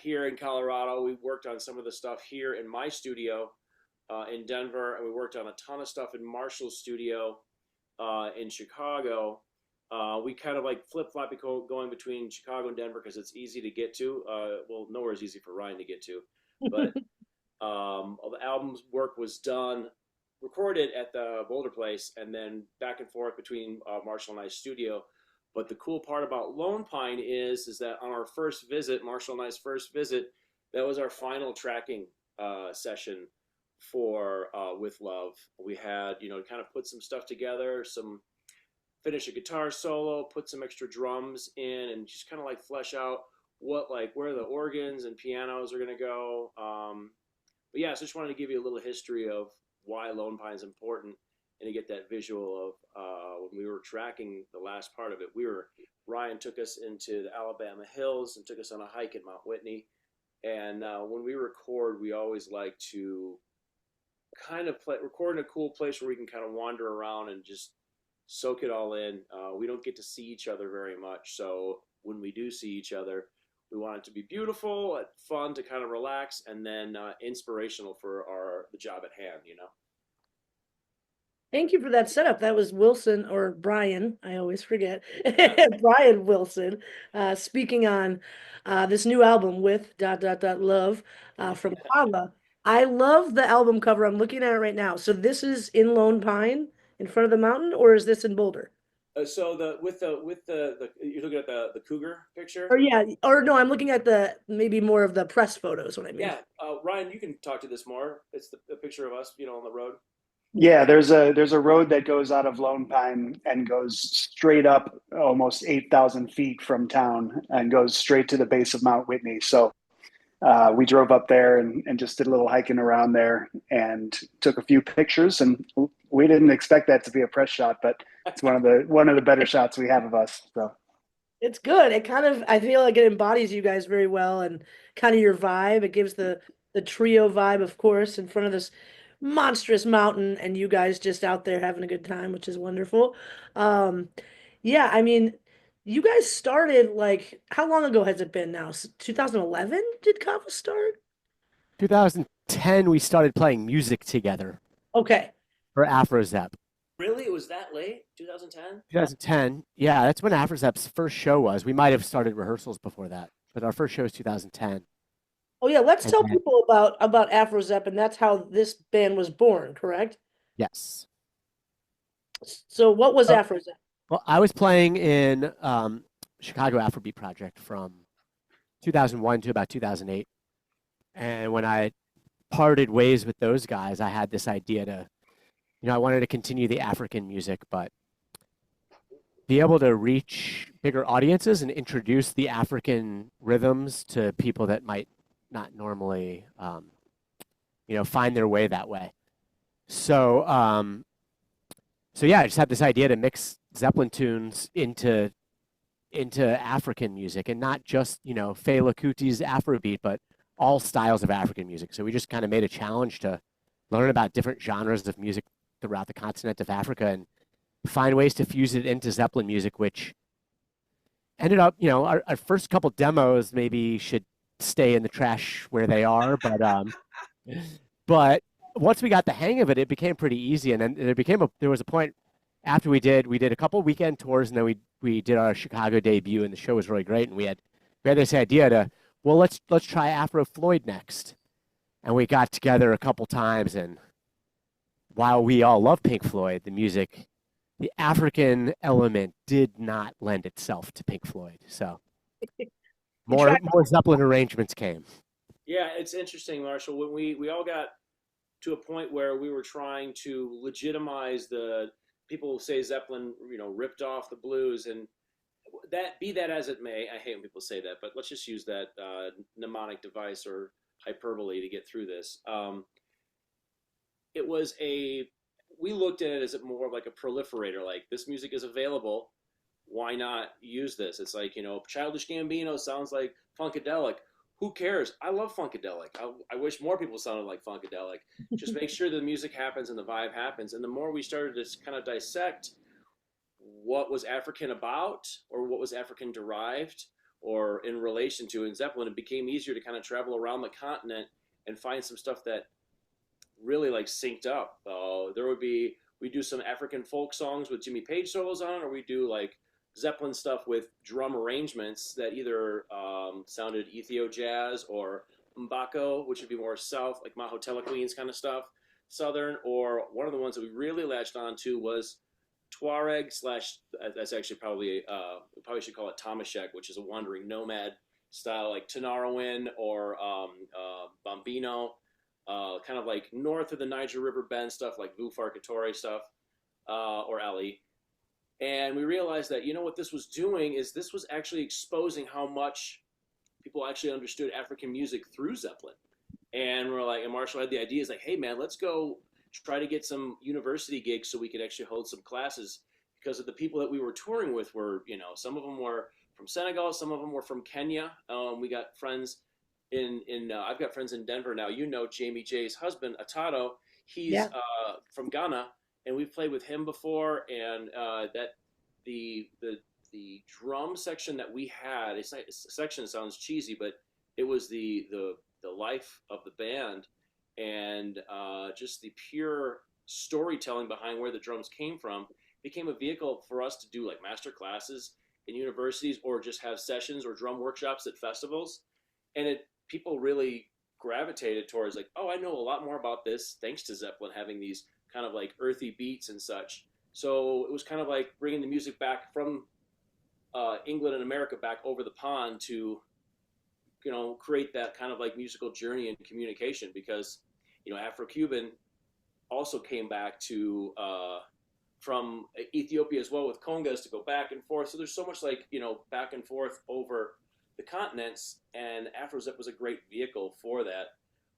here in Colorado. We worked on some of the stuff here in my studio in Denver, and we worked on a ton of stuff in Marshall's studio in Chicago. We kind of like flip flop going between Chicago and Denver because it's easy to get to. Well, nowhere is easy for Ryan to get to, but all the album's work was done, recorded at the Boulder place, and then back and forth between Marshall and I's studio. But the cool part about Lone Pine is that on our first visit, Marshall and I's first visit, that was our final tracking session for With Love. We had, kind of put some stuff together, finish a guitar solo, put some extra drums in, and just kind of like flesh out where the organs and pianos are going to go. But yeah, so just wanted to give you a little history of why Lone Pine is important and to get that visual of when we were tracking the last part of it. Ryan took us into the Alabama hills and took us on a hike at Mount Whitney. And when we record, we always like to kind of record in a cool place where we can kind of wander around and just soak it all in. We don't get to see each other very much. So when we do see each other, we want it to be beautiful, fun to kind of relax, and then inspirational for the job at hand, Thank you for that setup. That was Wilson or Brian. I always forget. Brian Wilson, speaking on this new album with Love from Kava. I love the album cover. I'm looking at it right now. So this is in Lone Pine in front of the mountain, or is this in Boulder? So you're looking at the cougar picture. Or yeah, or no, I'm looking at maybe more of the press photos. What I mean. Yeah, Ryan, you can talk to this more. It's the picture of us, on the road. Yeah, there's a road that goes out of Lone Pine and goes straight up almost 8,000 feet from town and goes straight to the base of Mount Whitney. So we drove up there and just did a little hiking around there and took a few pictures. And we didn't expect that to be a press shot, but it's one of the better shots we have of us. So it's good. I feel like it embodies you guys very well and kind of your vibe. It gives the trio vibe, of course, in front of this monstrous mountain and you guys just out there having a good time, which is wonderful. Yeah, I mean, you guys started like how long ago has it been now? 2011 did Kava start? 2010, we started playing music together Okay. for Afrozep. Really? It was that late? 2010? 2010, yeah, that's when Afrozep's first show was. We might have started rehearsals before that, but our first show was 2010. Oh yeah, let's And tell then- people about Afrozep, and that's how this band was born, correct? Yes. So what was Oh. Afrozep? Well, I was playing in Chicago Afrobeat Project from 2001 to about 2008. And when I parted ways with those guys, I had this idea I wanted to continue the African music, but be able to reach bigger audiences and introduce the African rhythms to people that might not normally, find their way that way. So, yeah, I just had this idea to mix Zeppelin tunes into African music, and not just Fela Kuti's Afrobeat, but all styles of African music. So we just kind of made a challenge to learn about different genres of music throughout the continent of Africa and find ways to fuse it into Zeppelin music, which ended up, our first couple demos maybe should stay in the trash where they are, but once we got the hang of it, it became pretty easy. And then there was a point after we did a couple weekend tours, and then we did our Chicago debut, and the show was really great. And we had this idea let's try Afro Floyd next. And we got together a couple times, and while we all love Pink Floyd, the African element did not lend itself to Pink Floyd. So more Zeppelin arrangements came. Yeah, it's interesting, Marshall. When we all got to a point where we were trying to legitimize the people who say Zeppelin, ripped off the blues, and be that as it may, I hate when people say that, but let's just use that mnemonic device or hyperbole to get through this. We looked at it as more of like a proliferator, like this music is available, why not use this? It's like, Childish Gambino sounds like Funkadelic. Who cares? I love Funkadelic. I wish more people sounded like Funkadelic. Just make sure the music happens and the vibe happens. And the more we started to kind of dissect what was African about or what was African derived, or in relation to in Zeppelin, it became easier to kind of travel around the continent and find some stuff that really like synced up. We do some African folk songs with Jimmy Page solos on, or we do like Zeppelin stuff with drum arrangements that either sounded Ethio jazz or mbako, which would be more south, like Mahotella Queens kind of stuff, southern. Or one of the ones that we really latched onto was Tuareg slash. That's actually probably we probably should call it Tamashek, which is a wandering nomad style, like Tanarawin or Bambino, kind of like north of the Niger River Bend stuff, like Vufarkatore stuff, or Ali. And we realized that, you know, what this was doing is this was actually exposing how much people actually understood African music through Zeppelin. And we're like, and Marshall had the idea, is like, hey man, let's go try to get some university gigs so we could actually hold some classes, because of the people that we were touring with were, you know, some of them were from Senegal, some of them were from Kenya. We got friends I've got friends in Denver now. You know, Jamie J's husband, Atato, he's from Ghana, and we've played with him before. And that the drum section that we had, section sounds cheesy, but it was the life of the band, and just the pure storytelling behind where the drums came from became a vehicle for us to do like master classes in universities, or just have sessions or drum workshops at festivals. And people really gravitated towards like, oh, I know a lot more about this thanks to Zeppelin having these kind of like earthy beats and such. So it was kind of like bringing the music back from England and America back over the pond to, you know, create that kind of like musical journey and communication, because, you know, Afro-Cuban also came back to from Ethiopia as well with congas to go back and forth. So there's so much like, you know, back and forth over the continents, and Afrozep was a great vehicle for that.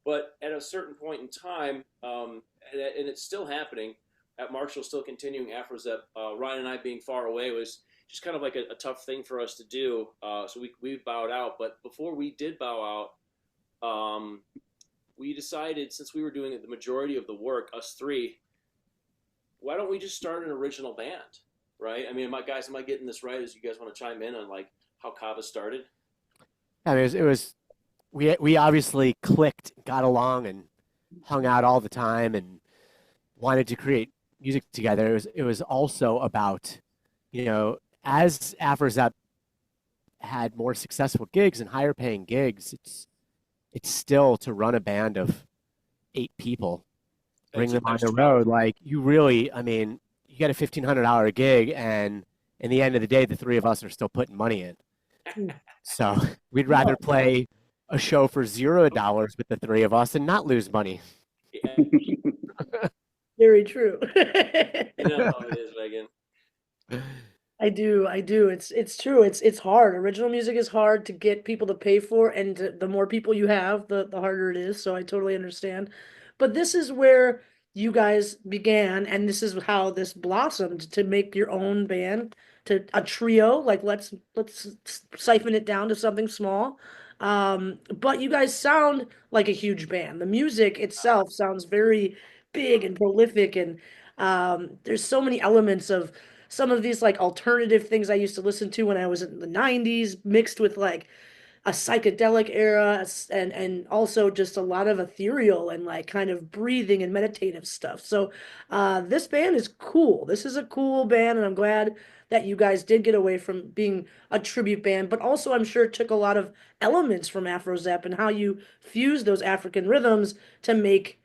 But at a certain point in time, and it's still happening, at Marshall still continuing Afrozep, Ryan and I being far away was just kind of like a tough thing for us to do. So we bowed out. But before we did bow out, we decided, since we were doing the majority of the work, us three, why don't we just start an original band, right? I mean, am I getting this right? As you guys want to chime in on like how Kava started? I mean, we obviously clicked, got along, and hung out all the time, and wanted to create music together. It was also about, you know, as Afrozep had more successful gigs and higher paying gigs, it's still, to run a band of 8 people, bring them on the road. Like, you really, I mean, you get a $1,500 gig, and in the end of the day, the 3 of us are still putting money in. So we'd rather play a show for $0 with the 3 of us and not lose money. Yeah. Very true. You know how it is, Megan. I do. It's true. It's hard. Original music is hard to get people to pay for, and the more people you have, the harder it is. So I totally understand. But this is where you guys began, and this is how this blossomed, to make your own band, to a trio. Like, let's siphon it down to something small. But you guys sound like a huge band. The music itself sounds very big and prolific, and there's so many elements of some of these like alternative things I used to listen to when I was in the 90s, mixed with like a psychedelic era, and also just a lot of ethereal and like kind of breathing and meditative stuff. So this band is cool. This is a cool band, and I'm glad that you guys did get away from being a tribute band, but also I'm sure it took a lot of elements from Afrozep and how you fuse those African rhythms to make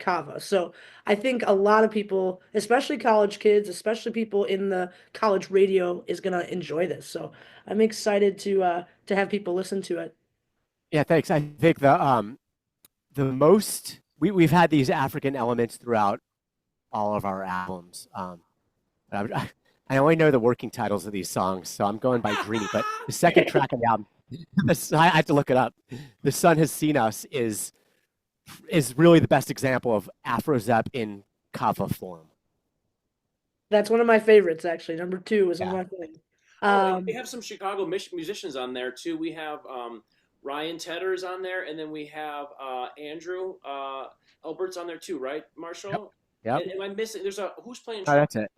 Kava. So I think a lot of people, especially college kids, especially people in the college radio, is gonna enjoy this. So I'm excited to have people listen to it. Yeah, thanks. I think the most we've had these African elements throughout all of our albums. I only know the working titles of these songs, so I'm going by Dreamy. But the second track on the album, I have to look it up. The Sun Has Seen Us is really the best example of Afrozep in Kava form. That's one of my favorites, actually. Number 2 is one of my favorites. We have some Chicago musicians on there too. We have Ryan Tedder's on there, and then we have Andrew Albert's on there too, right, Marshall? Yep. And am I missing? There's who's playing? Oh, that's it.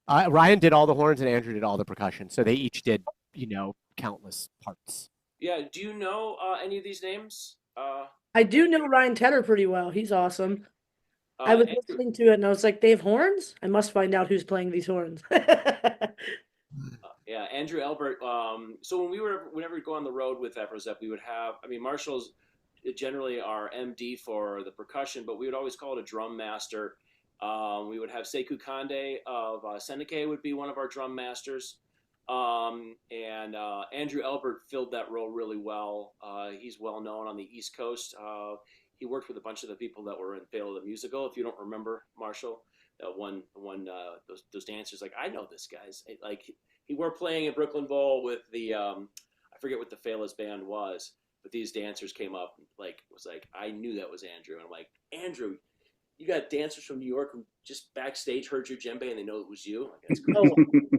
Ryan did all the horns, and Andrew did all the percussion. So they each did, you know, countless parts. Yeah. Do you know any of these names? I do know Ryan Tedder pretty well. He's awesome. I was Andrew, listening to it and I was like, they have horns? I must find out who's playing these horns. yeah, Andrew Albert. So whenever we go on the road with Afrozep, we would have. I mean, Marshall's generally our MD for the percussion, but we would always call it a drum master. We would have Sekou Kande of Seneca would be one of our drum masters. And Andrew Albert filled that role really well. He's well known on the East Coast. He worked with a bunch of the people that were in Fail the Musical. If you don't remember, Marshall, those dancers, like, I know this guy's like he were playing in Brooklyn Bowl with the I forget what the Fail's band was, but these dancers came up and was like, I knew that was Andrew, and I'm like, Andrew, you got dancers from New York who just backstage heard your djembe and they know it was you. Like, that's great.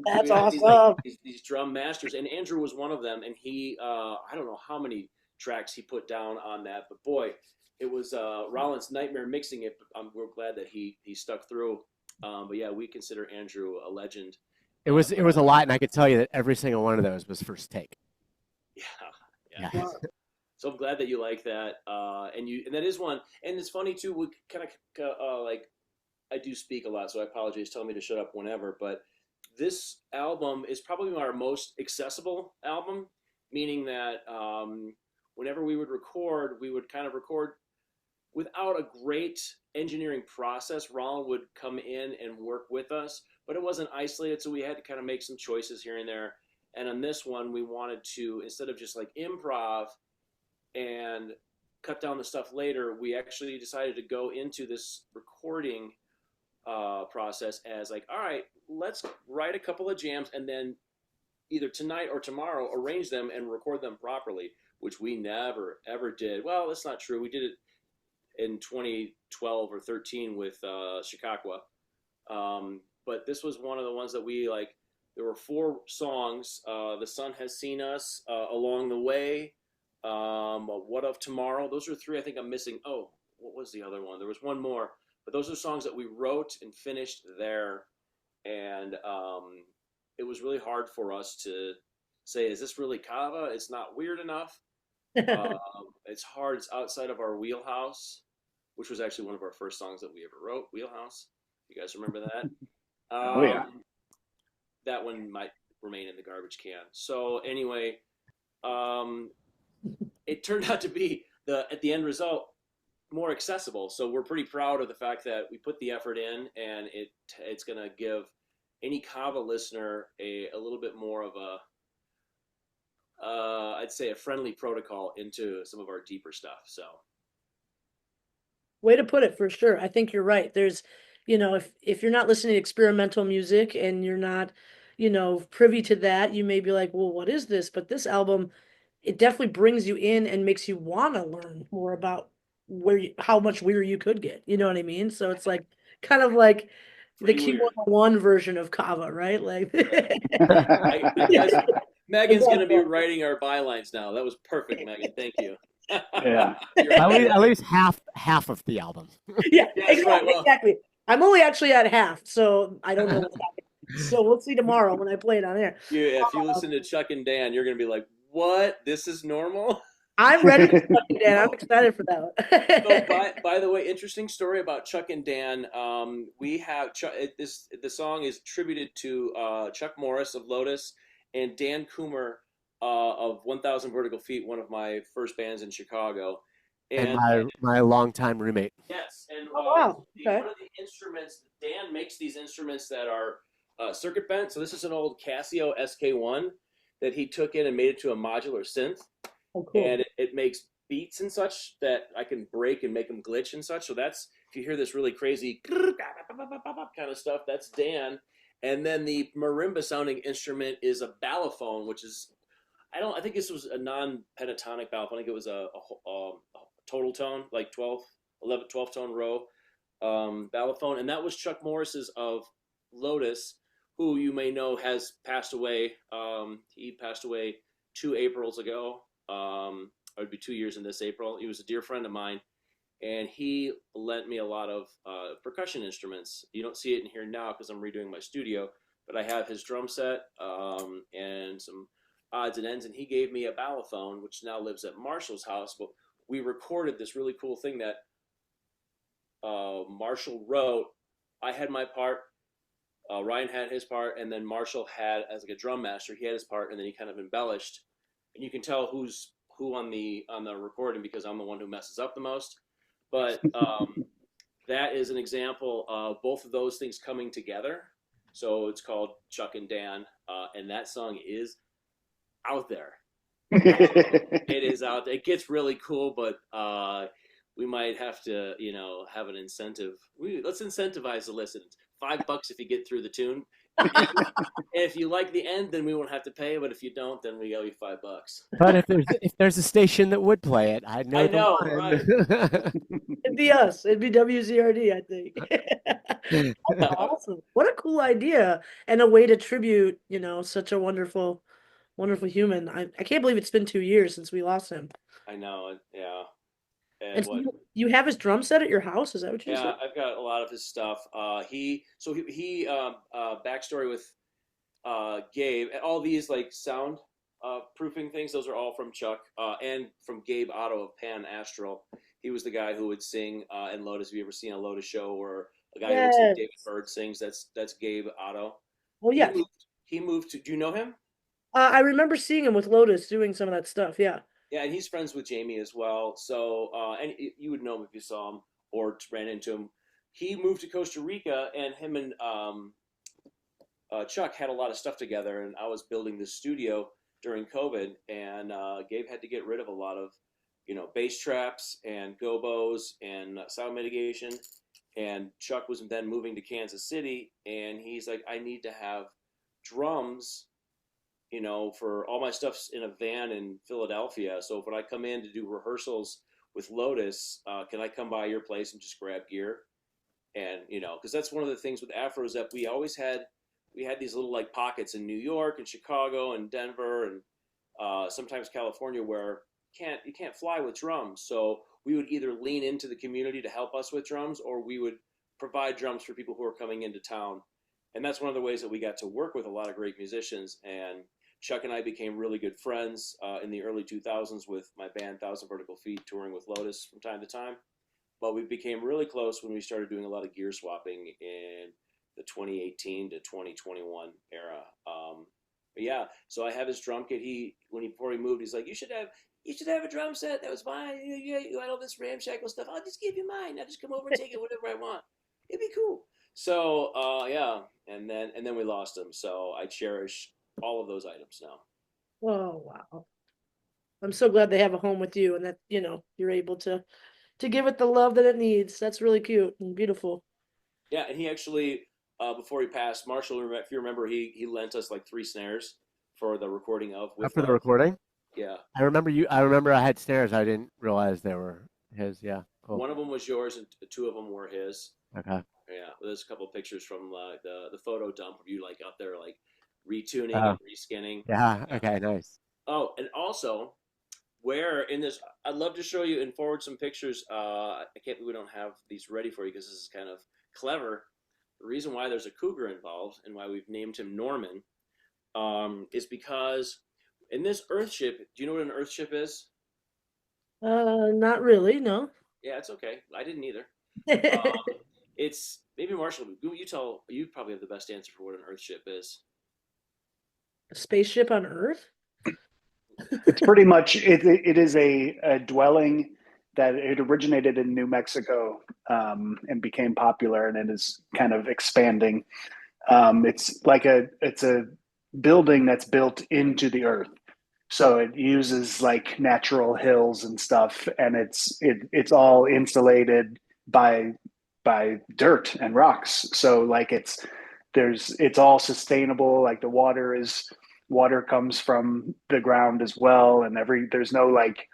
That's awesome. These drum masters, and Andrew was one of them. And he, I don't know how many tracks he put down on that, but boy, it was Rollin's nightmare mixing it. But we're glad that he stuck through. But yeah, we consider Andrew a legend. It was a lot, and I could tell you that every single one of those was first take. Yeah. Yeah. So I'm glad that you like that, and that is one. And it's funny too. We kind of like, I do speak a lot, so I apologize. Tell me to shut up whenever. But this album is probably our most accessible album, meaning that whenever we would kind of record without a great engineering process. Rollin would come in and work with us, but it wasn't isolated, so we had to kind of make some choices here and there. And on this one, we wanted to, instead of just like improv and cut down the stuff later, we actually decided to go into this recording process as like, all right, let's write a couple of jams and then either tonight or tomorrow arrange them and record them properly, which we never ever did. Well, that's not true. We did it in 2012 or 13 with Chicago. But this was one of the ones that we like. There were 4 songs. The Sun Has Seen Us, Along the Way, What of Tomorrow. Those are 3 I think I'm missing. Oh, what was the other one? There was one more. But those are songs that we wrote and finished there. And it was really hard for us to say, is this really Kava? It's not weird enough. It's hard. It's outside of our wheelhouse, which was actually one of our first songs that we ever wrote, Wheelhouse. You guys remember that? Oh, yeah. That one might remain in the garbage can. So anyway, it turned out to be at the end result more accessible. So we're pretty proud of the fact that we put the effort in, and it's going to give any Kava listener a little bit more of a I'd say a friendly protocol into some of our deeper stuff. So, way to put it, for sure. I think you're right. There's, if you're not listening to experimental music and you're not, privy to that, you may be like, well, what is this? But this album, it definitely brings you in and makes you want to learn more about how much weirder you could get. You know what I mean? So it's like kind of like the Q101 version of Kava, right? Like, I guess Megan's going to be writing our bylines now. That was perfect, Megan. Thank you. Yeah. At least half of the album. Yeah, Yes, exactly, right. Well, exactly. I'm only actually at half, so I don't know what's happening. So we'll see tomorrow when I play it on air. if you listen to Chuck and Dan, you're going to be like, what? This is normal? I'm ready for Chuck and Dan. I'm excited for that one. So, by the way, interesting story about Chuck and Dan. We have the song is tributed to Chuck Morris of Lotus and Dan Coomer of 1,000 Vertical Feet, one of my first bands in Chicago. And my longtime roommate. Yes, and wow. Okay. One of the instruments, Dan makes these instruments that are circuit bent. So this is an old Casio SK1 that he took in and made it to a modular synth. Oh, cool. And it makes beats and such that I can break and make them glitch and such. So that's, if you hear this really crazy kind of stuff, that's Dan. And then the marimba sounding instrument is a balafone, which is, I think this was a non-pentatonic balafone. I think it was a total tone, like 12 tone row balafone. And that was Chuck Morris's of Lotus, who you may know has passed away. He passed away 2 Aprils ago. It would be 2 years in this April. He was a dear friend of mine, and he lent me a lot of percussion instruments. You don't see it in here now because I'm redoing my studio, but I have his drum set and some odds and ends, and he gave me a balafone, which now lives at Marshall's house. But we recorded this really cool thing that Marshall wrote. I had my part, Ryan had his part, and then Marshall had, as like a drum master, he had his part, and then he kind of embellished. And you can tell who's who on the recording because I'm the one who messes up the most. But that is an example of both of those things coming together. So it's called Chuck and Dan, and that song is out there. It is out there. It gets really cool, but we might have to, have an incentive. Let's incentivize the listen. $5 if you get through the tune. If you like the end, then we won't have to pay. But if you don't, then we owe you $5. But if there's a station that would play it, I know. I know, right? It'd be us. It'd be WZRD, I think. That's awesome. What a cool idea and a way to tribute, such a wonderful, wonderful human. I can't believe it's been 2 years since we lost him. I know, yeah. And so you have his drum set at your house? Is that what you said? Yeah, I've got a lot of his stuff. He backstory with Gabe. All these like sound proofing things, those are all from Chuck and from Gabe Otto of Pan Astral. He was the guy who would sing in Lotus. Have you ever seen a Lotus show or a guy who would sing David Byrd sings? That's Gabe Otto. Oh yeah. He moved to. Do you know him? I remember seeing him with Lotus doing some of that stuff. Yeah. Yeah, and he's friends with Jamie as well. So, and you would know him if you saw him or ran into him. He moved to Costa Rica, and him and Chuck had a lot of stuff together. And I was building this studio during COVID, and Gabe had to get rid of a lot of, bass traps and gobos and sound mitigation. And Chuck was then moving to Kansas City, and he's like, I need to have drums. For all my stuff's in a van in Philadelphia. So when I come in to do rehearsals with Lotus, can I come by your place and just grab gear? And, because that's one of the things with Afro Zep, we had these little like pockets in New York and Chicago and Denver and sometimes California where you can't fly with drums. So we would either lean into the community to help us with drums, or we would provide drums for people who are coming into town. And that's one of the ways that we got to work with a lot of great musicians. And Chuck and I became really good friends in the early 2000s with my band 1,000 Vertical Feet, touring with Lotus from time to time. But we became really close when we started doing a lot of gear swapping in the 2018 to 2021 era. But yeah, so I have his drum kit. Before he moved, he's like, you should have a drum set. That was mine. You had all this ramshackle stuff. I'll just give you mine. I'll just come over and take it whatever I want. It'd be cool. So yeah, and then we lost him. So I cherish all of those items now. Oh wow. I'm so glad they have a home with you and that, you're able to give it the love that it needs. That's really cute and beautiful. Yeah, and he actually, before he passed, Marshall, if you remember, he lent us like 3 snares for the recording of. For the recording? Yeah. I remember I had snares. I didn't realize they were his. Yeah, cool. One of them was yours and 2 of them were his. Okay. Yeah, there's a couple of pictures from the photo dump of you like out there like retuning and reskinning. Yeah, okay, nice. Oh, and also, where in this, I'd love to show you and forward some pictures. I can't believe we don't have these ready for you because this is kind of clever. The reason why there's a cougar involved and why we've named him Norman is because in this Earthship, do you know what an Earthship is? Not really, no. Yeah, it's okay. I didn't either. It's maybe Marshall. You probably have the best answer for what an Earthship is. A spaceship on Earth? It's pretty much it is a dwelling that it originated in New Mexico and became popular, and it is kind of expanding. It's a building that's built into the earth, so it uses like natural hills and stuff, and it's all insulated by dirt and rocks. So like it's all sustainable. Like the water comes from the ground as well, and there's no like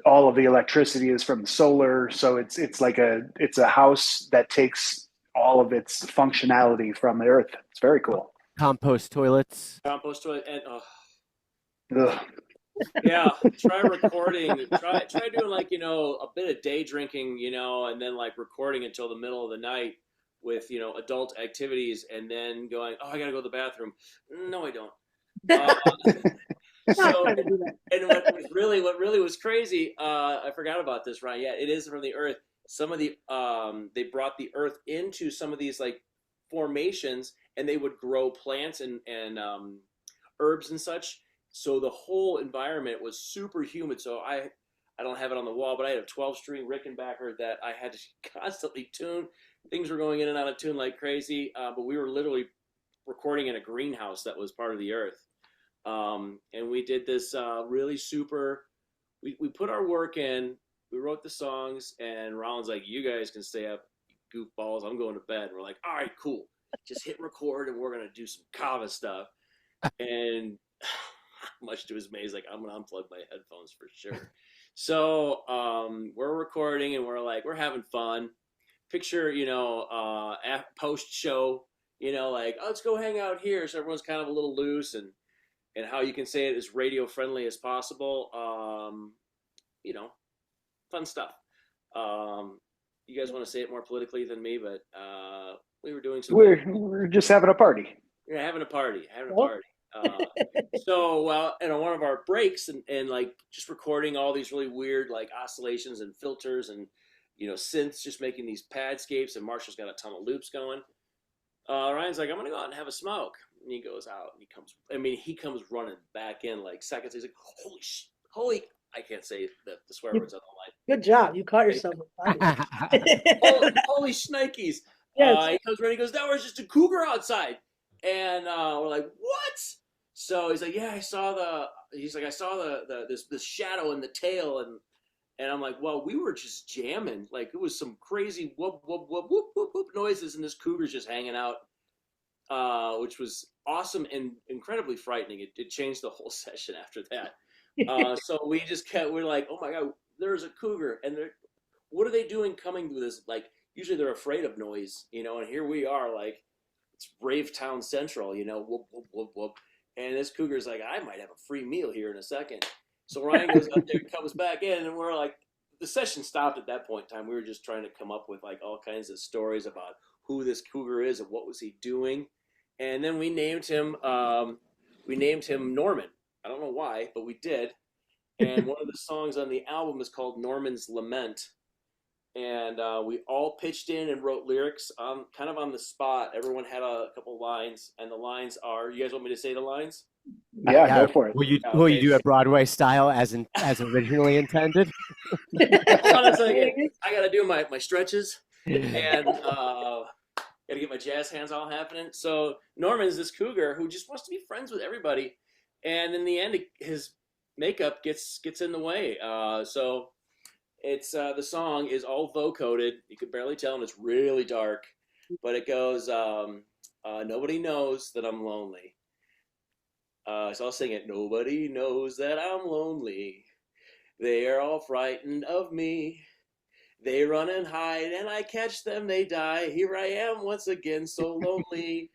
all of the electricity is from the solar. So it's a house that takes all of its functionality from the earth. It's very cool. Compost toilets. And yeah, try recording. Try doing like a bit of day drinking, and then like recording until the middle of the night with adult activities, and then going, oh, I gotta go to the bathroom. No, I don't. Uh, Not so, trying to do that. and what really was crazy, I forgot about this, Ryan. Yeah, it is from the earth. Some of the they brought the earth into some of these like formations, and they would grow plants and herbs and such. So the whole environment was super humid. So I don't have it on the wall, but I had a 12-string Rickenbacker that I had to constantly tune. Things were going in and out of tune like crazy, but we were literally recording in a greenhouse that was part of the earth. And we did this really super. We put our work in. We wrote the songs, and Rollin's like, "You guys can stay up, goofballs. I'm going to bed." And we're like, "All right, cool. Just hit record, and we're gonna do some Kava stuff." And much to his amaze, like, I'm gonna unplug my headphones for sure. So we're recording, and we're having fun. Picture, post show, like, oh, let's go hang out here. So everyone's kind of a little loose, and how you can say it as radio friendly as possible. Fun stuff. You guys want to say it more politically than me, but we were doing some. We're just having a party. We're having a party. So, and on one of our breaks and like just recording all these really weird like oscillations and filters and synths, just making these padscapes, and Marshall's got a ton of loops going. Ryan's like, I'm gonna go out and have a smoke, and he goes out and he comes running back in like seconds. He's like, holy, I can't say the swear words on the Good job, you caught yourself. line. Holy shnikes! Yes. He comes running. He goes, that was just a cougar outside, and we're like, what? So he's like, yeah, I saw this shadow in the tail, and I'm like, well, we were just jamming. Like, it was some crazy whoop, whoop, whoop, whoop, whoop, whoop noises, and this cougar's just hanging out, which was awesome and incredibly frightening. It changed the whole session after that. So we're like, oh my God, there's a cougar. And what are they doing coming to this? Like, usually they're afraid of noise, and here we are, like, it's Brave Town Central, whoop, whoop, whoop, whoop. And this cougar's like, I might have a free meal here in a second. So Ryan goes up there, comes back in, and we're like, the session stopped at that point in time. We were just trying to come up with like all kinds of stories about who this cougar is and what was he doing. And then we named him Norman. I don't know why, but we did. And one of the songs on the album is called Norman's Lament. And we all pitched in and wrote lyrics kind of on the spot. Everyone had a couple lines, and the lines are, you guys want me to say the lines? Yeah, go for it. Will you do a Broadway style as originally intended? Hold on a second. I got to do my stretches, and got to get my jazz hands all happening. So Norman's this cougar who just wants to be friends with everybody. And in the end, his makeup gets in the way. So it's the song is all vocoded. You could barely tell, and it's really dark. But it goes, nobody knows that I'm lonely. So I'll sing it. Nobody knows that I'm lonely. They are all frightened of me. They run and hide, and I catch them, they die. Here I am once again, so lonely.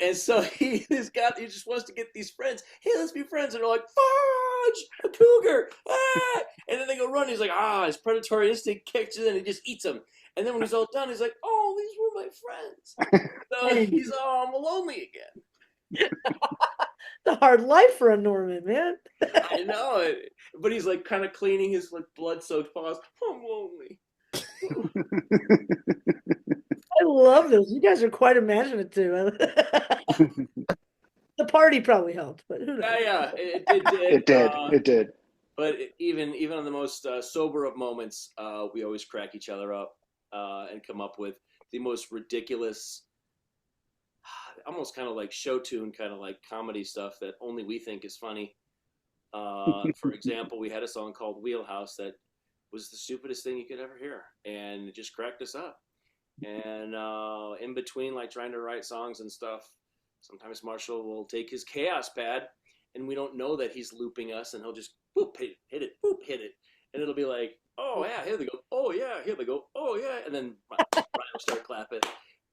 And so he just wants to get these friends. Hey, let's be friends. And they're like, fudge, a cougar. Ah! And then they go run. He's like, his predatory instinct kicks in and he just eats them. And then when he's all done, he's like, oh, these were my friends. So he's, I'm lonely again. The hard life for a Norman, man. I know it. But he's like kind of cleaning his like blood-soaked paws. I'm lonely. I love this. You guys are quite imaginative. The party probably helped, but who knows? Yeah, it did. It did. But even on the most sober of moments, we always crack each other up and come up with the most ridiculous, almost kind of like show tune, kind of like comedy stuff that only we think is funny. For example, we had a song called Wheelhouse that was the stupidest thing you could ever hear, and it just cracked us up. And in between, like trying to write songs and stuff, sometimes Marshall will take his chaos pad, and we don't know that he's looping us, and he'll just boop, hit it, boop, hit it, and it'll be like, oh yeah, here they go, oh yeah, here they go, oh yeah, and then Brian will start clapping,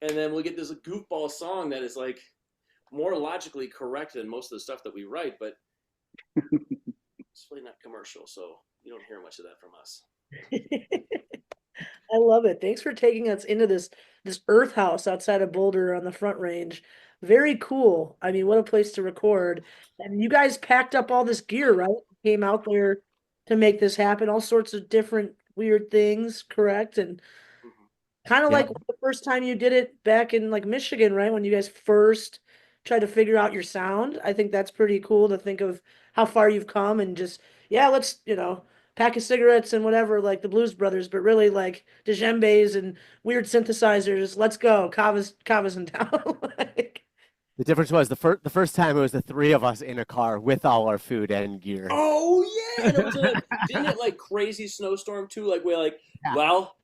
and then we'll get this goofball song that is like more logically correct than most of the stuff that we write, but it's really not commercial, so you don't hear much of that from us. I love it. Thanks for taking us into this earth house outside of Boulder on the Front Range. Very cool. I mean, what a place to record. And you guys packed up all this gear, right? Came out there to make this happen, all sorts of different weird things, correct? And Mhm. kind of Yeah. like the first time you did it back in like Michigan, right? When you guys first tried to figure out your sound. I think that's pretty cool to think of how far you've come and just, yeah, let's, pack of cigarettes and whatever, like the Blues Brothers, but really like djembes and weird synthesizers. Let's go. Kava's in town. Like, The difference was the first time it was the three of us in a car with all our food and gear. Oh yeah, and it was didn't it like crazy snowstorm too? Like we're like, Yeah. well,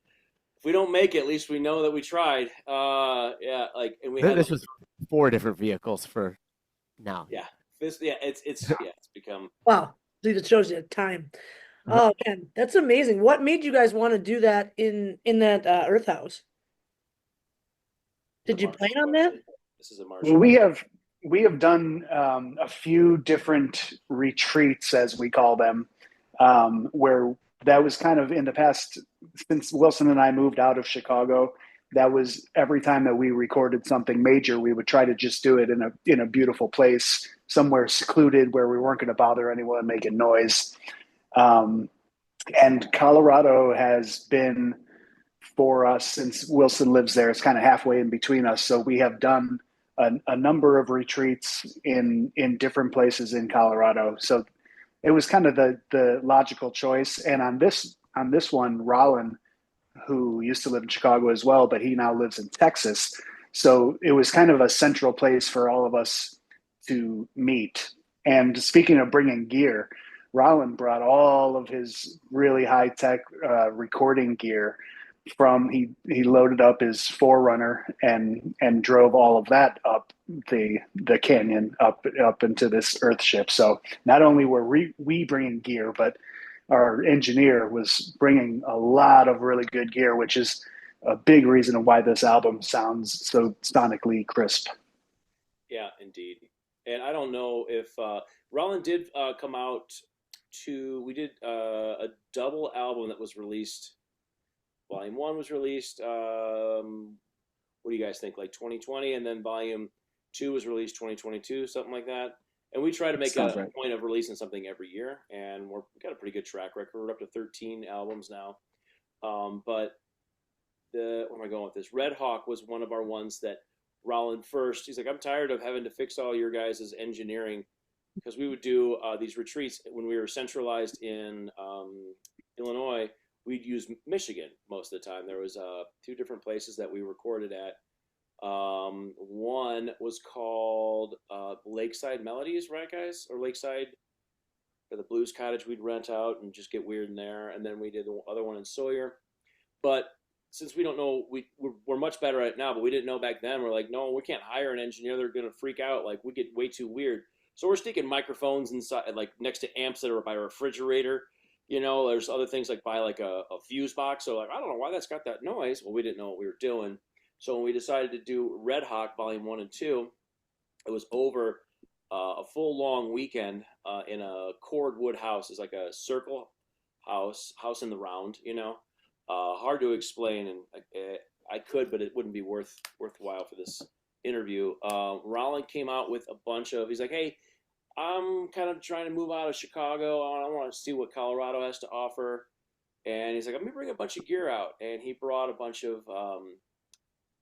if we don't make it, at least we know that we tried. Yeah, like, and we had This was 4 different vehicles for now. yeah, it's become wow. See, that shows you time. Uh-huh. Oh man, that's amazing. What made you guys want to do that in that Earth House? the Did you Marshall plan on that? question. This is a Well, Marshall. we have done a few different retreats, as we call them, where that was kind of in the past since Wilson and I moved out of Chicago. That was every time that we recorded something major, we would try to just do it in a beautiful place, somewhere secluded where we weren't going to bother anyone making noise. Um, and Colorado has been for us since Wilson lives there. It's kind of halfway in between us, so we have done a number of retreats in different places in Colorado. So it was kind of the logical choice. And on this one, Rollin, who used to live in Chicago as well, but he now lives in Texas. So it was kind of a central place for all of us to meet. And speaking of bringing gear, Rollin brought all of his really high tech recording gear from he loaded up his Forerunner and drove all of that up the canyon up into this Earth ship. So not only were we bringing gear, but our engineer was bringing a lot of really good gear, which is a big reason why this album sounds so sonically crisp. Yeah, indeed. And I don't know if Rollin did come out to. We did a double album that was released. Volume 1 was released. What do you guys think? Like 2020, and then Volume 2 was released 2022, something like that. And we try to make Sounds a right. point of releasing something every year, and we got a pretty good track record. We're up to 13 albums now. But where am I going with this? Red Hawk was one of our ones that Rollin first. He's like, I'm tired of having to fix all your guys' engineering, because we would do these retreats when we were centralized in Illinois. We'd use Michigan most of the time. There was 2 different places that we recorded at. One was called Lakeside Melodies, right, guys? Or Lakeside, or the Blues Cottage we'd rent out and just get weird in there. And then we did the other one in Sawyer. But since we don't know, we're much better at it now, but we didn't know back then. We're like, no, we can't hire an engineer. They're going to freak out. Like, we get way too weird. So we're sticking microphones inside, like next to amps that are by a refrigerator. There's other things like by like a fuse box. So like, I don't know why that's got that noise. Well, we didn't know what we were doing. So when we decided to do Red Hawk Volume 1 and 2, it was over a full long weekend in a cordwood house. It's like a circle house in the round, hard to explain. And I could, but it wouldn't be worthwhile for this interview. Rollin came out with a bunch of, he's like, hey, I'm kind of trying to move out of Chicago. I want to see what Colorado has to offer. And he's like, I'm going to bring a bunch of gear out. And he brought a bunch of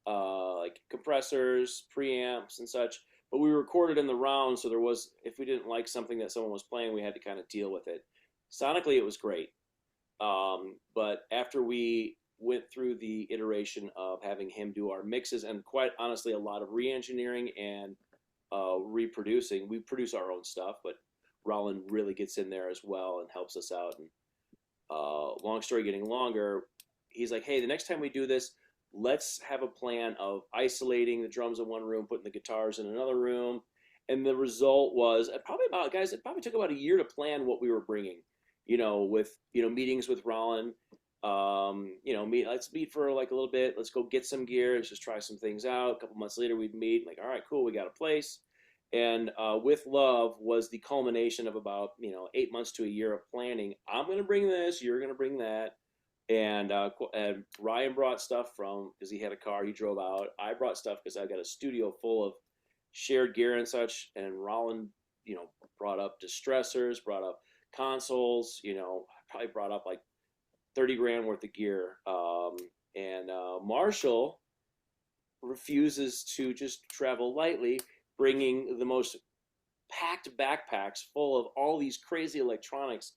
like compressors, preamps, and such. But we recorded in the round, so there was, if we didn't like something that someone was playing, we had to kind of deal with it. Sonically, it was great. But after we went through the iteration of having him do our mixes, and quite honestly, a lot of re-engineering and reproducing. We produce our own stuff, but Rollin really gets in there as well and helps us out. And long story getting longer, he's like, hey, the next time we do this, let's have a plan of isolating the drums in one room, putting the guitars in another room. And the result was it probably took about a year to plan what we were bringing, with, meetings with Rollin. Let's meet for like a little bit. Let's go get some gear. Let's just try some things out. A couple months later, we'd meet. Like, all right, cool. We got a place. And With Love was the culmination of about 8 months to a year of planning. I'm going to bring this. You're going to bring that. And Ryan brought stuff because he had a car. He drove out. I brought stuff because I got a studio full of shared gear and such. And Rollin, brought up distressors, brought up consoles, probably brought up like 30 grand worth of gear. And Marshall refuses to just travel lightly, bringing the most packed backpacks full of all these crazy electronics.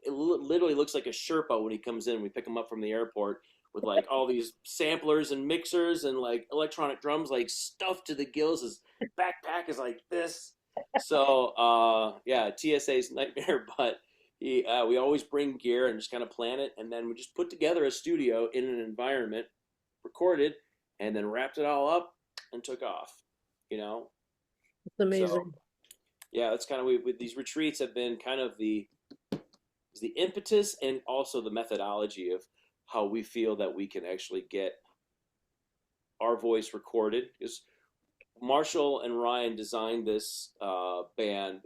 It literally looks like a Sherpa when he comes in. We pick him up from the airport with like all these samplers and mixers and like electronic drums, like stuffed to the gills. His backpack is like this. So yeah, TSA's nightmare, but we always bring gear and just kind of plan it, and then we just put together a studio in an environment, recorded, and then wrapped it all up and took off. It's amazing. So, yeah, that's kind of with these retreats have been kind of the impetus and also the methodology of how we feel that we can actually get our voice recorded. Because Marshall and Ryan designed this band.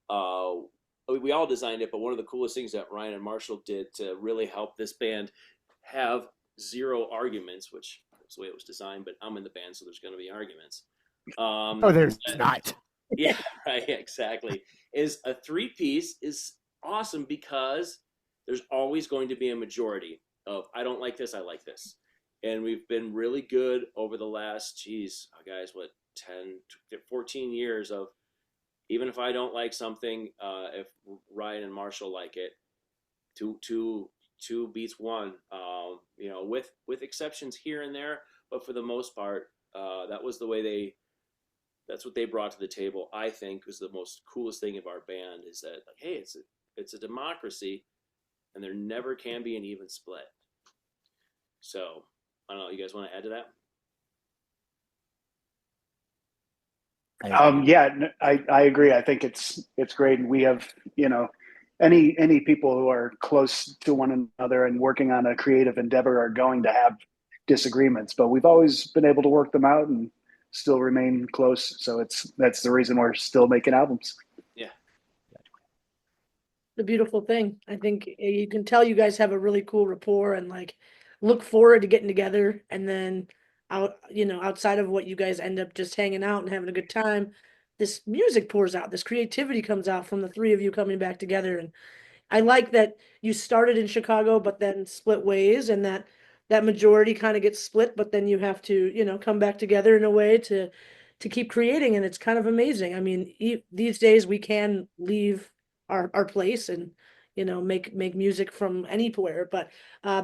We all designed it, but one of the coolest things that Ryan and Marshall did to really help this band have zero arguments, which is the way it was designed, but I'm in the band, so there's going to be arguments. Oh, there's not. Yeah, right, exactly. Is a 3-piece is awesome because there's always going to be a majority of I don't like this, I like this. And we've been really good over the last, guys, 10, 14 years of even if I don't like something, if Ryan and Marshall like it, two beats one, with exceptions here and there, but for the most part, that's what they brought to the table. I think was the most coolest thing of our band is that like, hey, it's a democracy, and there never can be an even split. So I don't know. You guys want to add to that? Yeah, I agree. I think it's great, and we have any people who are close to one another and working on a creative endeavor are going to have disagreements, but we've always been able to work them out and still remain close. So that's the reason we're still making albums. Yeah. The beautiful thing. I think you can tell you guys have a really cool rapport and like look forward to getting together, and then outside of what you guys end up just hanging out and having a good time, this music pours out, this creativity comes out from the three of you coming back together. And I like that you started in Chicago, but then split ways, and that majority kind of gets split, but then you have to, come back together in a way to keep creating. And it's kind of amazing. I mean, these days we can leave our place and, make music from anywhere. But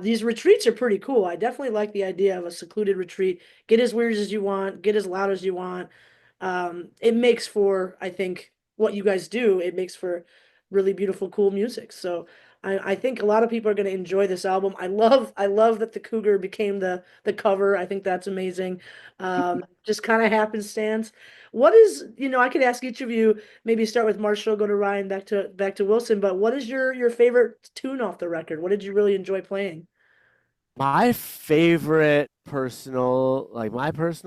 these retreats are pretty cool. I definitely like the idea of a secluded retreat. Get as weird as you want, get as loud as you want. It makes for, I think, what you guys do, it makes for really beautiful, cool music. So I think a lot of people are going to enjoy this album. I love that the cougar became the cover. I think that's amazing. Just kind of happenstance. What is, I could ask each of you, maybe start with Marshall, go to Ryan, back to Wilson, but what is your favorite tune off the record? What did you really enjoy playing? My personal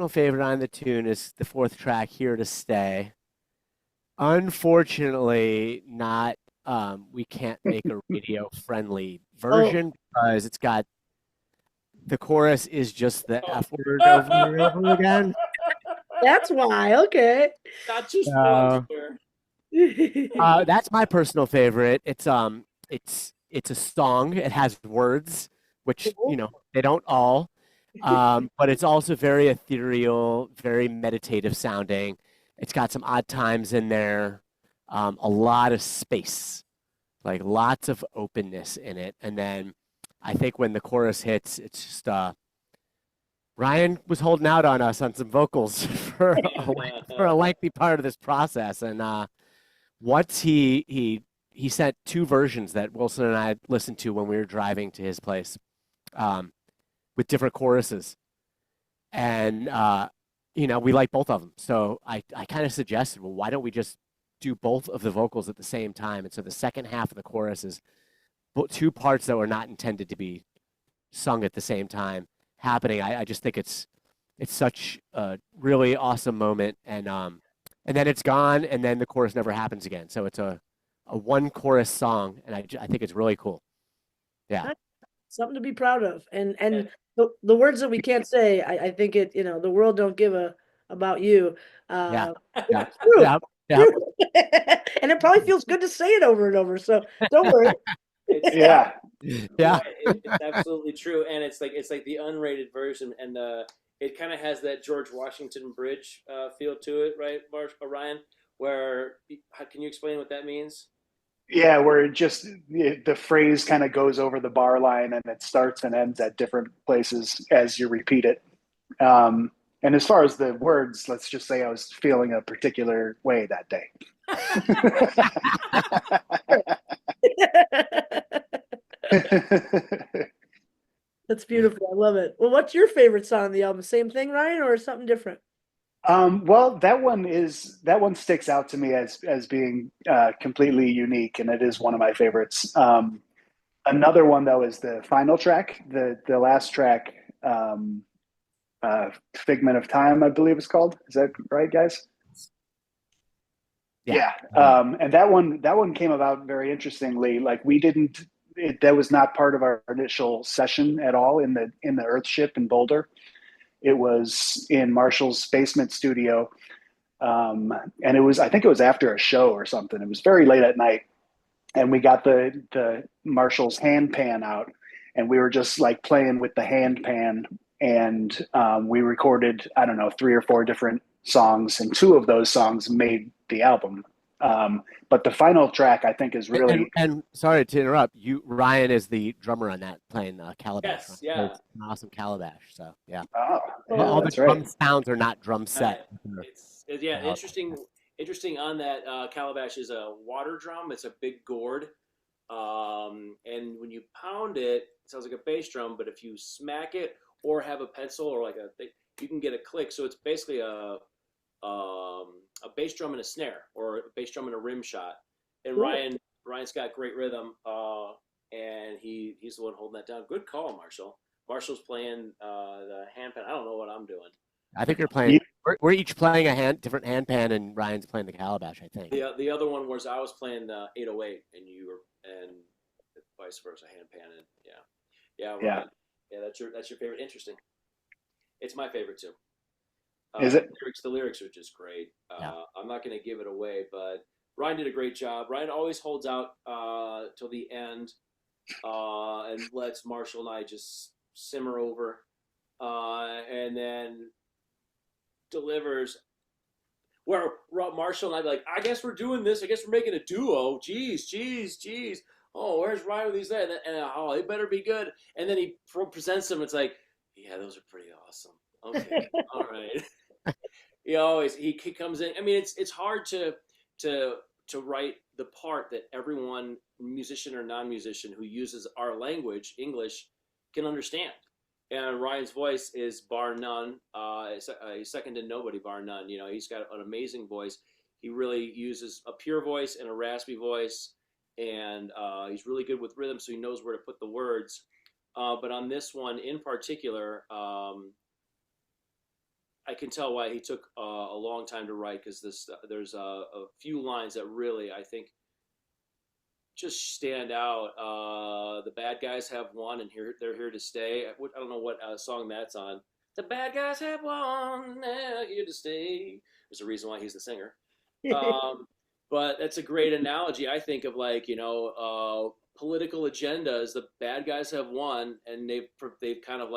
favorite on the tune is the fourth track, Here to Stay. Unfortunately, not we can't make a radio friendly version because it's got the chorus is just the F word over and over again. That's why. Okay. Not just once, sir. That's my personal favorite. It's a song. It has words, which they don't all, but it's also very ethereal, very meditative sounding. It's got some odd times in there, a lot of space, like lots of openness in it. And then I think when the chorus hits, it's just Ryan was holding out on us on some vocals for a lengthy part of this process, and once he sent 2 versions that Wilson and I listened to when we were driving to his place, with different choruses, and we like both of them. So I kind of suggested, well, why don't we just do both of the vocals at the same time? And so the second half of the chorus is 2 parts that were not intended to be sung at the same time happening. I just think it's such a really awesome moment, and then it's gone, and then the chorus never happens again. So it's a 1 chorus song, and I think it's really cool. Yeah, something to be proud of. And the words that we can't say, I think the world don't give a about you. Yeah. Yeah. It's true. Yeah. Yeah. True. And it probably feels good to say it over and over. So don't worry. It's Yeah. Yeah. it's absolutely true, and it's like the unrated version, and it kind of has that George Washington Bridge feel to it, right, Ryan? Where can you explain what that means? Yeah, where it just the phrase kind of goes over the bar line and it starts and ends at different places as you repeat it. And as far as the words, let's just say I was feeling a particular way that day. That's beautiful. I love it. Well, what's your favorite song on the album? Same thing, Ryan, or something different? Well, that one sticks out to me as being completely unique, and it is one of my favorites. Another one though is the final track, the last track, "Figment of Time," I believe it's called. Is that right, guys? Yeah. And that one came about very interestingly. Like that was not part of our initial session at all in the Earth ship in Boulder. It was in Marshall's basement studio. And I think it was after a show or something. It was very late at night. And we got the Marshall's hand pan out and we were just like playing with the hand pan. And we recorded, I don't know, 3 or 4 different songs. And 2 of those songs made the album. But the final track, I think, is really. And sorry to interrupt. Ryan is the drummer on that, playing calabash. Yes, right? yeah. It's an awesome calabash. So yeah, Oh, all the that's drum right. sounds are not drum set. Interesting on that calabash is a water drum. It's a big gourd, and when you pound it, it sounds like a bass drum. But if you smack it or have a pencil or you can get a click. So it's basically a bass drum and a snare, or a bass drum and a rim shot. And Cool. Ryan's got great rhythm, and he's the one holding that down. Good call, Marshall. Marshall's playing the handpan. I don't know what I'm doing. I think you're playing. We're each playing a different handpan, and Ryan's playing the calabash. I think. The other one was I was playing 808, and and vice versa, handpan, and yeah. That's your favorite. Interesting. It's my favorite too. Is it? The lyrics are just great. Yeah. I'm not going to give it away, but Ryan did a great job. Ryan always holds out till the end and lets Marshall and I just simmer over, and then delivers. Where Marshall and I be like, I guess we're doing this. I guess we're making a duo. Jeez. Oh, where's Ryan with these? And oh, they better be good. And then he presents them. It's like, yeah, those are pretty awesome. Okay, all right. He comes in. I mean, it's hard to write the part that everyone, musician or non-musician, who uses our language, English, can understand. And Ryan's voice is bar none. He's second to nobody, bar none. He's got an amazing voice. He really uses a pure voice and a raspy voice, and he's really good with rhythm, so he knows where to put the words. But on this one in particular, I can tell why he took a long time to write, because there's a few lines that really, I think, just stand out. The bad guys have won, and they're here to stay. I don't know what song that's on. The bad guys have won, they're here to stay. There's a reason why he's the singer. But that's a great analogy, I think, of political agendas. The bad guys have won, and they've kind of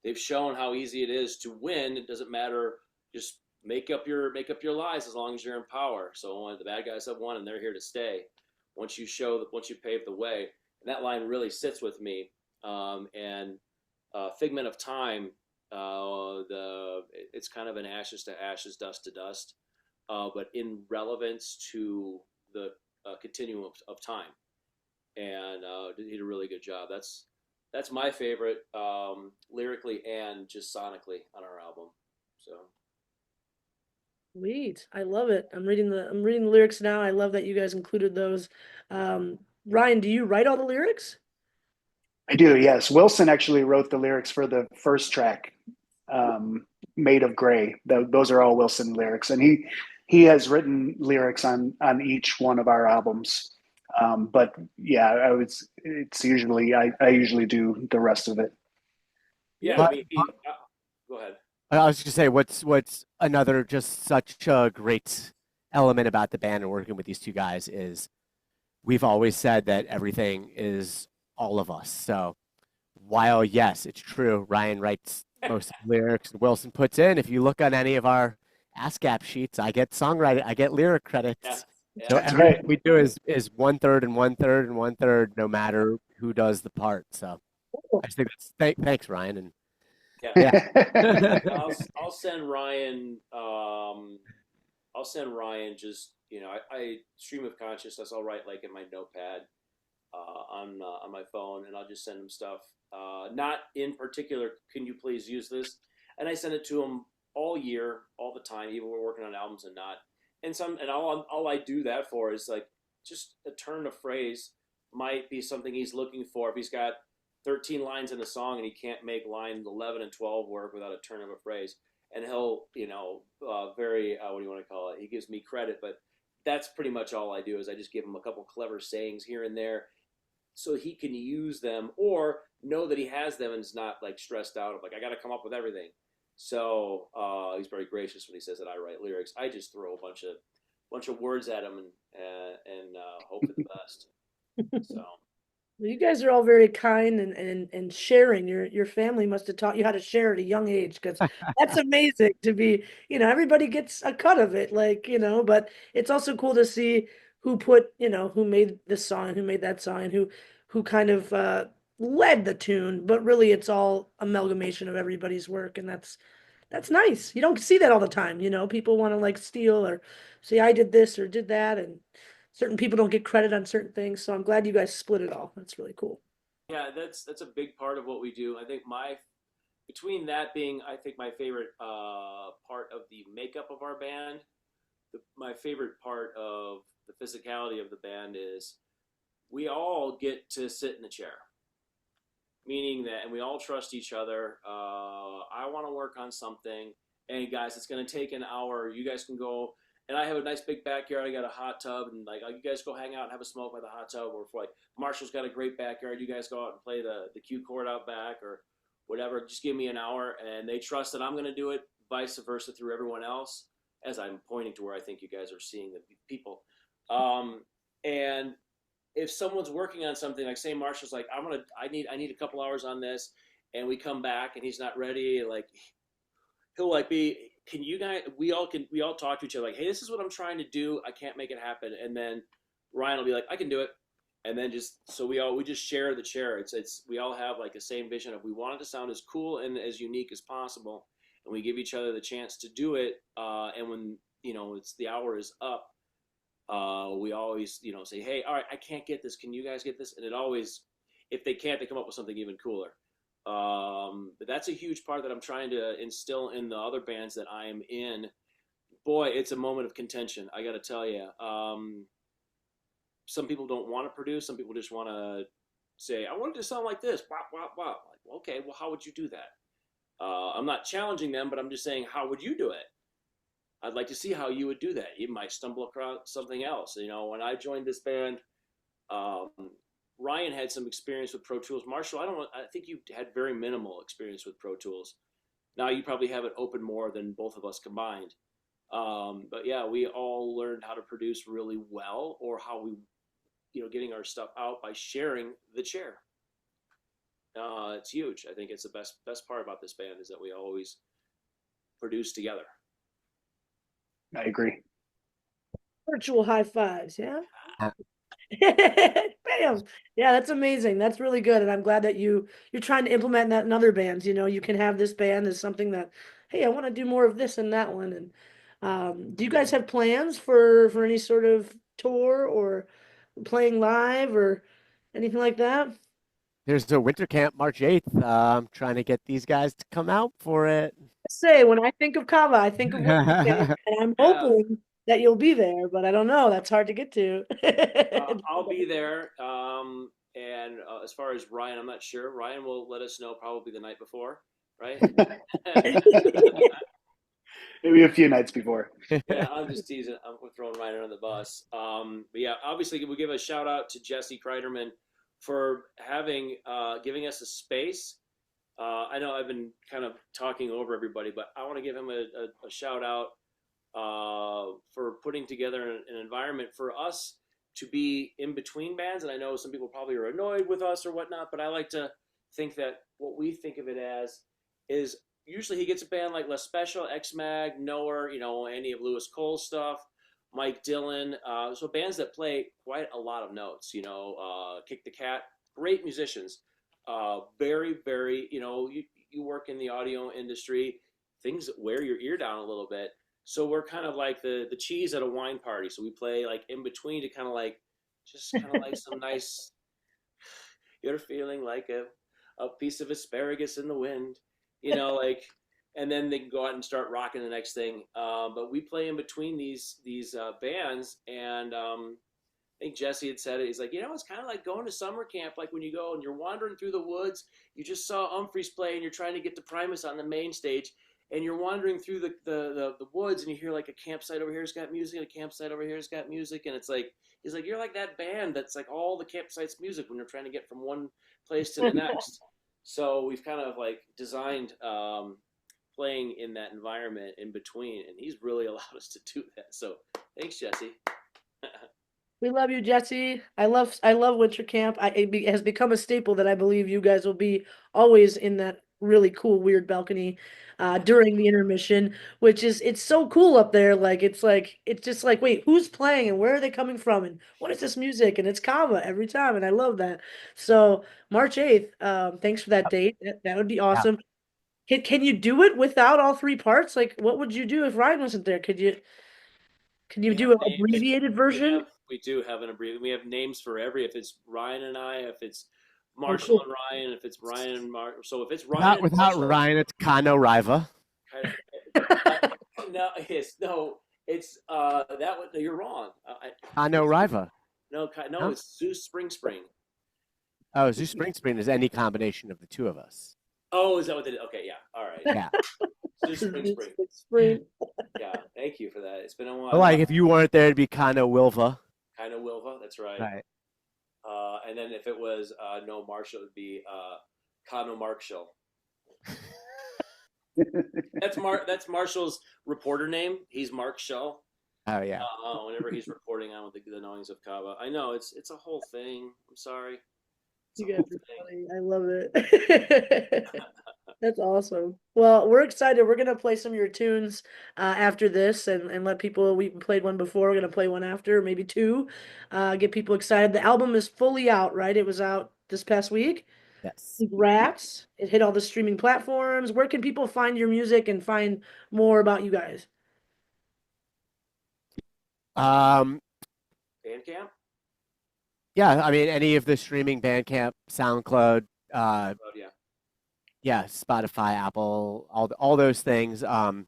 they've shown how easy it is to win. It doesn't matter. Just make up your lies as long as you're in power. So the bad guys have won, and they're here to stay. Once you pave the way, and that line really sits with me. And Figment of Time, it's kind of an ashes to ashes, dust to dust, but in relevance to the continuum of time. And he did a really good job. That's my favorite, lyrically and just sonically on our album. So. Sweet. I love it. I'm reading the lyrics now. I love that you guys included those. Ryan, do you write all the lyrics? I do, yes. Wilson actually wrote the lyrics for the first track, Made of Gray. Those are all Wilson lyrics. And he has written lyrics on each one of our albums. But yeah, it's usually, I usually do the rest of it. Yeah, But- go ahead. I was just gonna say, what's another just such a great element about the band and working with these two guys is we've always said that everything is all of us. So while yes, it's true, Ryan writes most of the lyrics and Wilson puts in. If you look on any of our ASCAP sheets, I get songwriting, I get lyric Yeah, credits. yeah. So That's everything right. we do is one third and one third and one third, no matter who does the part. So I just think that's thanks, Ryan, and Yeah. yeah. I'll send Ryan. I'll send Ryan just I stream of consciousness. I'll write like in my notepad on my phone, and I'll just send him stuff. Not in particular. Can you please use this? And I send it to him all year, all the time, even when we're working on albums and not. And all I do that for is like just a turn of phrase might be something he's looking for. If he's got 13 lines in a song and he can't make lines 11 and 12 work without a turn of a phrase, and he'll very what do you want to call it? He gives me credit, but that's pretty much all I do is I just give him a couple clever sayings here and there so he can use them or know that he has them and is not like stressed out of like I got to come up with everything. So he's very gracious when he says that I write lyrics. I just throw a bunch of words at him and hope for the best. So Well, you guys are all very kind and sharing. Your family must have taught you how to share at a young age because that's amazing to be, everybody gets a cut of it, like, but it's also cool to see who made this song and who made that song and who kind of led the tune, but really it's all amalgamation of everybody's work, and that's nice. You don't see that all the time, people want to like steal or say I did this or did that, and certain people don't get credit on certain things. So I'm glad you guys split it all. That's really cool. yeah, that's a big part of what we do. I think my between that being I think my favorite part of the makeup of our band, my favorite part of the physicality of the band is we all get to sit in the chair, meaning that, and we all trust each other. I want to work on something. Hey guys, it's going to take an hour. You guys can go. And I have a nice big backyard. I got a hot tub, and like you guys go hang out and have a smoke by the hot tub. Or if like Marshall's got a great backyard, you guys go out and play the cue chord out back or whatever. Just give me an hour, and they trust that I'm going to do it. Vice versa through everyone else, as I'm pointing to where I think you guys are seeing the people. And if someone's working on something, like say Marshall's like, I need a couple hours on this, and we come back and he's not ready, like he'll like be, can you guys, we all talk to each other like, hey, this is what I'm trying to do. I can't make it happen. And then Ryan will be like, I can do it. And then so we just share the chair. It's we all have like the same vision of we want it to sound as cool and as unique as possible. And we give each other the chance to do it. And when, it's the hour is up, we always, say, hey, all right, I can't get this. Can you guys get this? And it always, if they can't, they come up with something even cooler. But that's a huge part that I'm trying to instill in the other bands that I am in. Boy, it's a moment of contention. I got to tell you. Some people don't want to produce. Some people just want to say, I want it to sound like this. Blah, blah, blah. Like, okay, well, how would you do that? I'm not challenging them, but I'm just saying, how would you do it? I'd like to see how you would do that. You might stumble across something else. When I joined this band, Ryan had some experience with Pro Tools. Marshall, I think you had very minimal experience with Pro Tools. Now you probably have it open more than both of us combined. But yeah, we all learned how to produce really well, or how we, getting our stuff out by sharing the chair. It's huge. I think it's the best part about this band is that we always produce together. I agree. Virtual high fives, yeah. Uh, Bam. Yeah, that's amazing. That's really good. And I'm glad that you're trying to implement that in other bands. You can have this band as something that, hey, I want to do more of this and that one. And do you guys have plans for any sort of tour or playing live or anything like that? There's a winter camp March 8th. I'm trying to get these guys to come out for it. Say, when I think of Kava, I think of winter camp, and I'm Yeah. hoping that you'll be there, but I don't know. That's hard to get to. I'll be there. And as far as Ryan, I'm not sure. Ryan will let us know probably the night before, right? Maybe a few nights before. Yeah, I'm just teasing. I'm throwing Ryan under the bus. But yeah, obviously we'll give a shout out to Jesse Kreiderman for giving us a space I know I've been kind of talking over everybody, but I want to give him a shout out for putting together an environment for us to be in between bands. And I know some people probably are annoyed with us or whatnot, but I like to think that what we think of it as is usually he gets a band like Les Special, X Mag, Knower, any of Lewis Cole's stuff, Mike Dillon. So bands that play quite a lot of notes, Kick the Cat, great musicians. Very, very, you work in the audio industry, things that wear your ear down a little bit. So we're kind of like the cheese at a wine party. So we play like in between to kind of like, just kind of like some nice, you're feeling like a piece of asparagus in the wind, like, and then they can go out and start rocking the next thing. But we play in between these bands, and I think Jesse had said it. He's like, it's kind of like going to summer camp, like when you go and you're wandering through the woods. You just saw Humphreys play, and you're trying to get to Primus on the main stage, and you're wandering through the woods, and you hear like a campsite over here's got music, and a campsite over here's got music, and it's like he's like, you're like that band that's like all the campsites music when you're trying to get from one place to the next. So we've kind of like designed playing in that environment in between, and he's really allowed us to do that. So thanks, Jesse. We love you, Jesse. I love winter camp. It has become a staple that I believe you guys will be always in that really cool, weird balcony during the intermission, which is it's so cool up there. It's just like, wait, who's playing and where are they coming from and what is this music? And it's Kava every time, and I love that. So March 8th, thanks for that date. That would be Yeah. awesome. Can you do it without all three parts? Like, what would you do if Ryan wasn't there? Can you do an abbreviated version? We do have an abbreviation. We have names for if it's Ryan and I, if it's Marshall and Ryan, if it's Ryan and Mark. So if it's Ryan without Ryan, it's Kano Riva. No, it's that one. You're wrong. Kano Riva. No, it's Zeus Spring. Oh, Zeus Spring is any combination of the two of us. Oh, is that what they did? Okay, yeah, all right. Yeah. Zeus Spring. Yeah, thank you for that. It's been a while. Like if you weren't there, it'd be Kano Wilva. Kano Wilva, that's right. Right. And then if it was no Marshall, it would be Kano Markshall. That's Marshall's reporter name. He's Mark Shull. Oh yeah. Whenever he's reporting on with the knowings of Kava, I know it's a whole thing. I'm sorry. You guys are funny. I love it. That's awesome. Well, we're excited. We're gonna play some of your tunes after this, and let people. We played one before. We're gonna play one after, maybe two. Get people excited. The album is fully out, right? It was out this past week. Yes. Congrats! It hit all the streaming platforms. Where can people find your music and find more about you guys? Bandcamp. Yeah, I mean any of the streaming Bandcamp, SoundCloud. Yeah, Spotify, Apple, all those things. The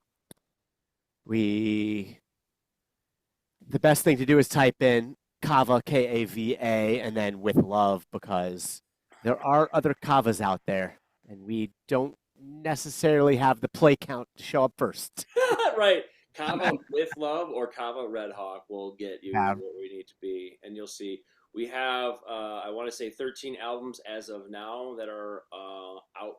best thing to do is type in Kava, Kava, and then With Love, because there are other Kavas out there, and we don't necessarily have the play count to show up first. Right. Kava With Love or Kava Red Hawk will get you where we need to be, and you'll see. We have, I want to say 13 albums as of now that are out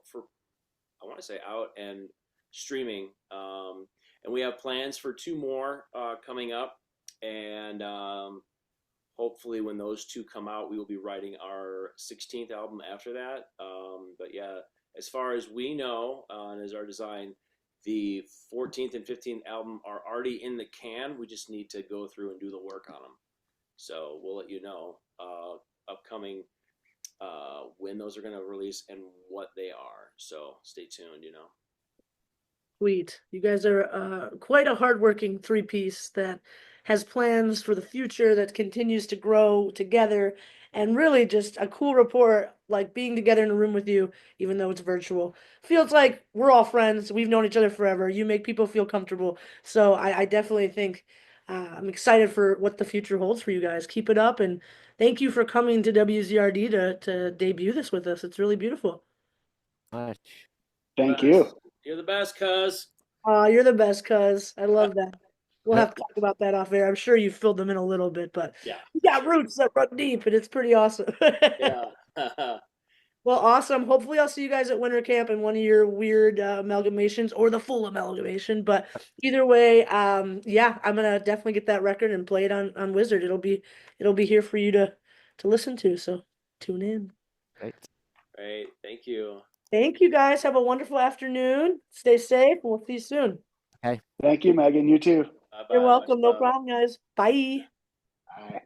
and streaming. And we have plans for 2 more coming up. And hopefully when those 2 come out, we will be writing our 16th album after that. But yeah, as far as we know, and as our design, the 14th and 15th album are already in the can. We just need to go through and do the work on them. So we'll let you know upcoming when those are going to release and what they are. So stay tuned, Sweet. You guys are quite a hardworking 3-piece that has plans for the future, that continues to grow together, and really just a cool rapport, like being together in a room with you, even though it's virtual. Feels like we're all friends. We've known each other forever. You make people feel comfortable. So I definitely think I'm excited for what the future holds for you guys. Keep it up, and thank you for coming to WZRD to debut this with us. It's really beautiful. Much. Thank you. You're the best, cuz. You're the best, cuz. I love that. We'll have to talk about that off air. I'm sure you filled them in a little bit, but yeah, you got roots that run deep, and it's pretty awesome. Yeah. Well, awesome. Hopefully, I'll see you guys at winter camp in one of your weird amalgamations or the full amalgamation. But either way, yeah, I'm gonna definitely get that record and play it on Wizard. It'll be here for you to listen to. So tune in. Great. Great. Thank you. Thank you guys. Have a wonderful afternoon. Stay safe, and we'll see you soon. Thank you, Megan. You too. Bye-bye. You're Much welcome. No love. problem, guys. Bye. Bye.